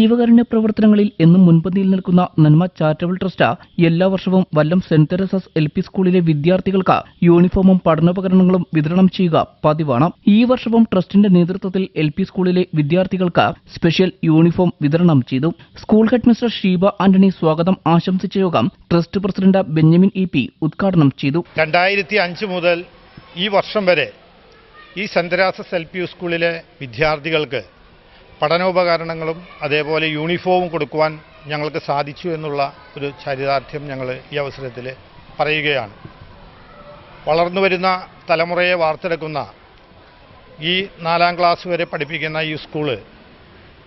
ജീവകാരുണ്യ പ്രവർത്തനങ്ങളിൽ എന്നും മുൻപന്തിയിൽ നിൽക്കുന്ന നന്മ ചാരിറ്റബിൾ ട്രസ്റ്റ് എല്ലാ വർഷവും വല്ലം സെന്റ് തെരേസാസ് LP സ്കൂളിലെ വിദ്യാർത്ഥികൾക്ക് യൂണിഫോമും പഠനോപകരണങ്ങളും വിതരണം ചെയ്യുക പതിവാണ്. ഈ വർഷവും ട്രസ്റ്റിന്റെ നേതൃത്വത്തിൽ LP സ്കൂളിലെ വിദ്യാർത്ഥികൾക്ക് സ്പെഷ്യൽ യൂണിഫോം വിതരണം ചെയ്തു. School head mister Sheeba Antony സ്വാഗതം ആശംസിച്ച യോഗം ട്രസ്റ്റ് പ്രസിഡന്റ് ബെന്യാമിൻ EP ഉദ്ഘാടനം ചെയ്തു. 2005 മുതൽ ഈ വർഷം വരെ ഈ സെന്റ് തെരേസാസ് LP സ്കൂളിലെ വിദ്യാർത്ഥികൾക്ക് പഠനോപകരണങ്ങളും അതേപോലെ യൂണിഫോമും കൊടുക്കുവാൻ ഞങ്ങൾക്ക് സാധിച്ചു എന്നുള്ള ഒരു ചരിതാർത്ഥ്യം ഞങ്ങൾ ഈ അവസരത്തിൽ പറയുകയാണ്. വളർന്നു വരുന്ന തലമുറയെ വാർത്തെടുക്കുന്ന ഈ 4ാം ക്ലാസ് വരെ പഠിപ്പിക്കുന്ന ഈ സ്കൂള്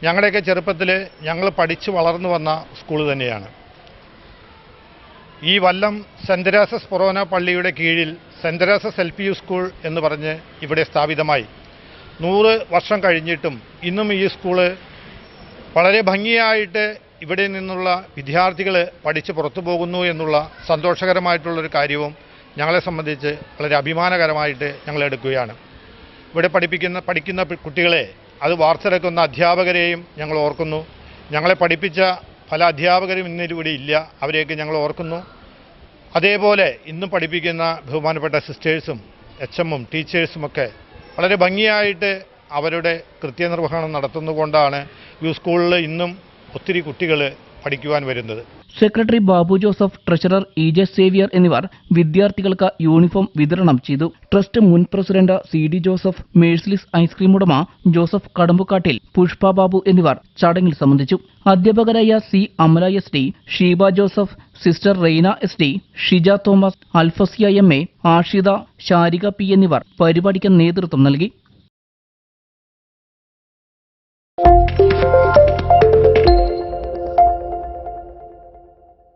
ഞങ്ങളുടെയൊക്കെ ചെറുപ്പത്തിൽ ഞങ്ങൾ പഠിച്ച് വളർന്നു വന്ന സ്കൂൾ തന്നെയാണ്. ഈ വല്ലം സെന്റ് തെരേസാസ് ഫൊറോന പള്ളിയുടെ കീഴിൽ സെന്റ് തെരേസാസ് LP സ്കൂൾ എന്ന് പറഞ്ഞ് ഇവിടെ സ്ഥാപിതമായി 100 വർഷം കഴിഞ്ഞിട്ടും ഇന്നും ഈ സ്കൂള് വളരെ ഭംഗിയായിട്ട് ഇവിടെ നിന്നുള്ള വിദ്യാർത്ഥികൾ പഠിച്ച് പുറത്തു പോകുന്നു എന്നുള്ള സന്തോഷകരമായിട്ടുള്ളൊരു കാര്യവും ഞങ്ങളെ സംബന്ധിച്ച് വളരെ അഭിമാനകരമായിട്ട് ഞങ്ങൾ എടുക്കുകയാണ്. ഇവിടെ പഠിക്കുന്ന കുട്ടികളെ അത് വാർത്തെടുക്കുന്ന അധ്യാപകരെയും ഞങ്ങൾ ഓർക്കുന്നു. ഞങ്ങളെ പഠിപ്പിച്ച പല അധ്യാപകരും ഇന്നിവിടെ ഇല്ല, അവരെയൊക്കെ ഞങ്ങൾ ഓർക്കുന്നു. അതേപോലെ ഇന്നും പഠിപ്പിക്കുന്ന ബഹുമാനപ്പെട്ട സിസ്റ്റേഴ്സും HM ടീച്ചേഴ്സുമൊക്കെ വളരെ ഭംഗിയായിട്ട് അവരുടെ കൃത്യനിർവഹണം നടത്തുന്നതുകൊണ്ടാണ് ഈ സ്കൂളിൽ ഇന്നും ഒത്തിരി കുട്ടികൾ പഠിക്കുവാൻ വരുന്നത്. Secretary Babu Joseph, treasurer EJ Xavier എന്നിവർ വിദ്യാർത്ഥികൾക്ക് യൂണിഫോം വിതരണം ചെയ്തു. ട്രസ്റ്റ് മുൻ president CD Joseph, Mercylis ice cream ഉടമ ജോസഫ് കടമ്പുകാട്ടിൽ, പുഷ്പ ബാബു എന്നിവർ ചടങ്ങിൽ സംബന്ധിച്ചു. അധ്യാപകരായ C. Amala SD, Sheeba Joseph, sister Reina SD, Shija Thomas, Alphasia MA, Ashitha, Sharika P എന്നിവർ പരിപാടിക്ക് നേതൃത്വം നൽകി.